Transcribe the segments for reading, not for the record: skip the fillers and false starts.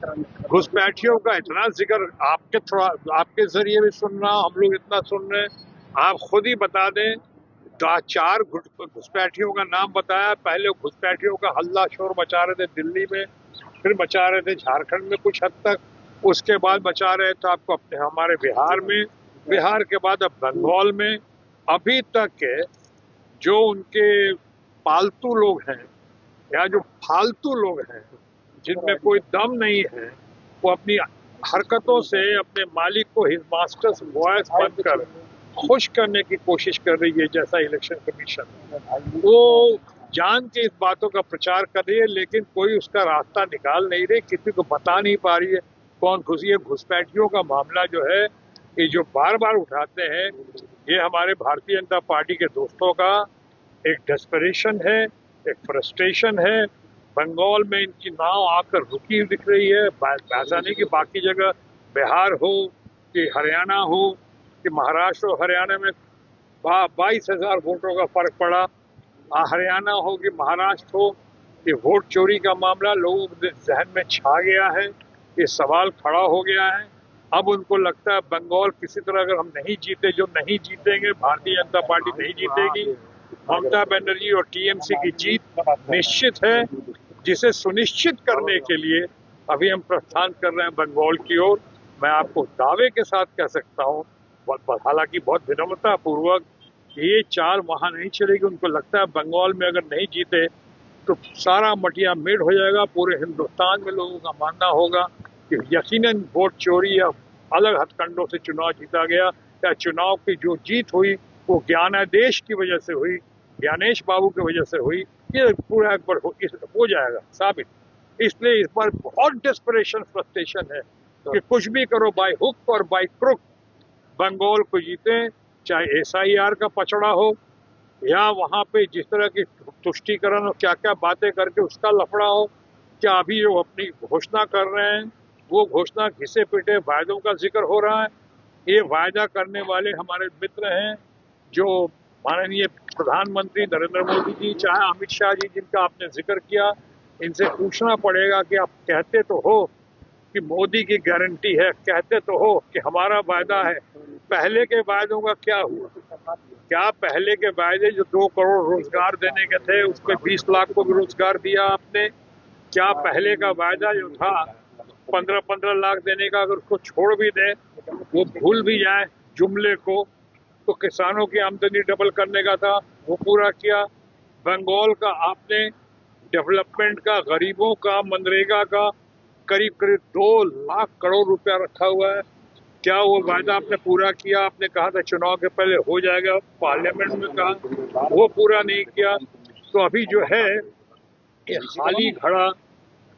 घुसपैठियों का इतना जिक्र आपके जरिए भी सुन रहा हूं, हम लोग इतना सुन रहे हैं। आप खुद ही बता दें, चार घुसपैठियों का नाम बताया। पहले घुसपैठियों का हल्ला शोर मचा रहे थे दिल्ली में, फिर मचा रहे थे झारखंड में कुछ हद तक, उसके बाद मचा रहे थे आपको अपने हमारे बिहार में, बिहार के बाद अब बंगाल में। अभी तक के जो उनके पालतू लोग हैं या जो फालतू लोग हैं, जिनमें कोई दम नहीं है, वो अपनी हरकतों से अपने मालिक को हिज मास्टर्स वॉइस बनकर खुश करने की कोशिश कर रही है। जैसा इलेक्शन कमीशन वो जान के इस बातों का प्रचार कर रही है, लेकिन कोई उसका रास्ता निकाल नहीं रही, किसी को बता नहीं पा रही है कौन घुसी है। घुसपैठियों का मामला जो है, ये जो बार बार उठाते हैं, ये हमारे भारतीय जनता पार्टी के दोस्तों का एक डेस्परेशन है, एक फ्रस्ट्रेशन है। बंगाल में इनकी नाव आकर रुकी दिख रही है, ऐसा नहीं कि बाकी जगह बिहार हो कि हरियाणा हो कि महाराष्ट्र और हरियाणा में 22,000 वोटों का फर्क पड़ा। हरियाणा हो कि महाराष्ट्र हो, ये वोट चोरी का मामला लोगों के जहन में छा गया है, ये सवाल खड़ा हो गया है। अब उनको लगता है बंगाल किसी तरह अगर हम नहीं जीते, जो नहीं जीतेंगे, भारतीय जनता पार्टी नहीं जीतेगी, ममता बनर्जी और टीएमसी की जीत निश्चित है, जिसे सुनिश्चित करने के लिए अभी हम प्रस्थान कर रहे हैं बंगाल की ओर। मैं आपको दावे के साथ कह सकता हूँ, हालांकि बहुत विनम्रता पूर्वक, ये चाल वहां नहीं चलेगी। उनको लगता है बंगाल में अगर नहीं जीते तो सारा मटिया मेड हो जाएगा। पूरे हिंदुस्तान में लोगों का मानना होगा कि यकीनन वोट चोरी या अलग हथकंडों से चुनाव जीता गया, या चुनाव की जो जीत हुई वो ज्ञानादेश की वजह से हुई, ज्ञानेश बाबू की वजह से हुई। ये पूरा एक बार हो जाएगा साबित। इसलिए इस बार बहुत डेस्परेशन फ्रस्ट्रेशन है कि कुछ भी करो, बाय हुक और बाय क्रुक बंगाल को जीते, चाहे एसआईआर का पचड़ा हो या वहां पे जिस तरह की तुष्टीकरण और क्या क्या बातें करके उसका लफड़ा हो। क्या अभी जो अपनी घोषणा कर रहे हैं, वो घोषणा घिसे पिटे वायदों का जिक्र हो रहा है। ये वायदा करने वाले हमारे मित्र हैं, जो माननीय प्रधानमंत्री नरेंद्र मोदी जी, चाहे अमित शाह जी, जिनका आपने जिक्र किया, इनसे पूछना पड़ेगा कि आप कहते तो हो कि मोदी की गारंटी है, कहते तो हो कि हमारा वायदा है, पहले के वायदों का क्या हुआ? क्या पहले के वायदे जो 2 करोड़ रोजगार देने के थे, उसमें 20 लाख को भी रोजगार दिया आपने? क्या पहले का वायदा जो था 15-15 लाख देने का, अगर उसको छोड़ भी दे, वो भूल भी जाए जुमले को, तो किसानों की आमदनी डबल करने का था, वो पूरा किया। बंगाल का आपने डेवलपमेंट का, गरीबों का, मनरेगा का करीब करीब 2 लाख करोड़ रुपया रखा हुआ है। क्या वो वायदा आपने पूरा किया? आपने कहा था चुनाव के पहले हो जाएगा, पार्लियामेंट में कहा, वो पूरा नहीं किया। तो अभी जो है ये खाली घड़ा,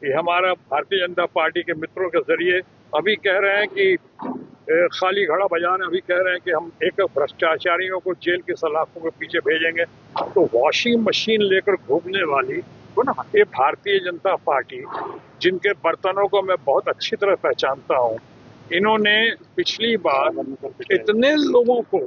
ये हमारा भारतीय जनता पार्टी के मित्रों के जरिए अभी कह रहे हैं कि खाली घड़ा बजाने, अभी कह रहे हैं कि हम एक भ्रष्टाचारियों को जेल की सलाखों के पीछे भेजेंगे। तो वॉशिंग मशीन लेकर घूमने वाली ये भारतीय जनता पार्टी, जिनके बर्तनों को मैं बहुत अच्छी तरह पहचानता हूँ, इन्होंने पिछली बार इतने लोगों को,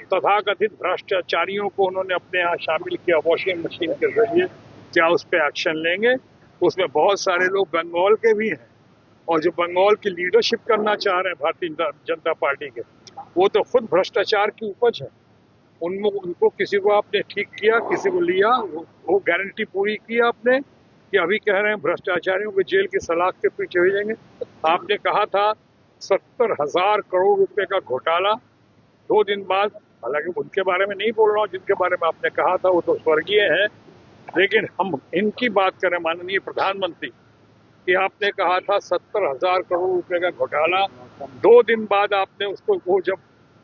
तथाकथित भ्रष्टाचारियों को उन्होंने अपने यहाँ शामिल किया वॉशिंग मशीन के जरिए। क्या उस पर एक्शन लेंगे? उसमें बहुत सारे लोग बंगाल के भी हैं, और जो बंगाल की लीडरशिप करना चाह रहे हैं भारतीय जनता पार्टी के, वो तो खुद भ्रष्टाचार की उपज है। उनको किसी को आपने ठीक किया, किसी को लिया, वो गारंटी पूरी की आपने, कि अभी कह रहे हैं भ्रष्टाचारियों को जेल की सलाख के पीछे भेजेंगे। आपने कहा था 70,000 करोड़ रुपए का घोटाला, 2 दिन बाद, हालांकि उनके बारे में नहीं बोल रहा हूँ जिनके बारे में आपने कहा था, वो तो स्वर्गीय है, लेकिन हम इनकी बात करें, माननीय प्रधानमंत्री, कि आपने कहा था 70,000 करोड़ रुपए का घोटाला, 2 दिन बाद आपने उसको, वो जब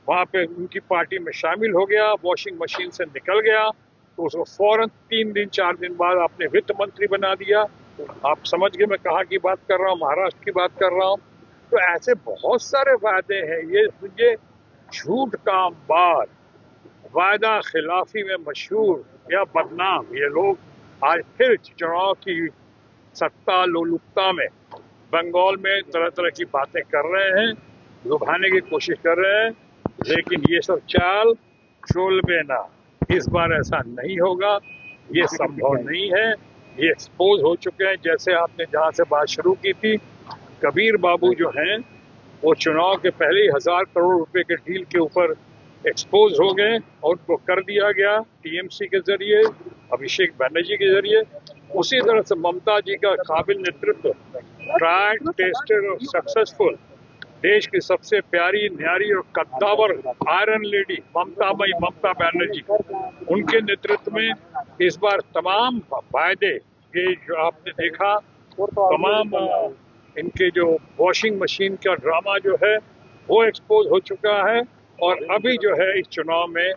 वहां पे उनकी पार्टी में शामिल हो गया, वॉशिंग मशीन से निकल गया, तो उसको फौरन 3 दिन 4 दिन बाद आपने वित्त मंत्री बना दिया। आप समझ गए मैं कहाँ की बात कर रहा हूँ, महाराष्ट्र की बात कर रहा हूँ। तो ऐसे बहुत सारे वादे हैं, ये झूठ का अंबार, वायदा खिलाफी में मशहूर या बदनाम ये लोग आज फिर चुनाव की सत्ता लोलुपता में बंगाल में तरह तरह की बातें कर रहे हैं, लुभाने की कोशिश कर रहे हैं, लेकिन ये सब चाल चोलबे ना। इस बार ऐसा नहीं होगा, ये संभव नहीं है। ये एक्सपोज हो चुके हैं, जैसे आपने जहां से बात शुरू की थी, कबीर बाबू जो हैं वो चुनाव के पहले ही 1000 करोड़ रुपए के डील के ऊपर एक्सपोज हो गए और उनको कर दिया गया टीएमसी के जरिए, अभिषेक बनर्जी के जरिए। उसी तरह से ममता जी का काबिल नेतृत्व, ट्राइड टेस्टेड और सक्सेसफुल, देश की सबसे प्यारी न्यारी और कद्दावर आयरन लेडी ममता बनर्जी, उनके नेतृत्व में इस बार तमाम वायदे, ये जो आपने देखा तमाम इनके जो वॉशिंग मशीन का ड्रामा जो है वो एक्सपोज हो चुका है। और अभी जो है इस चुनाव में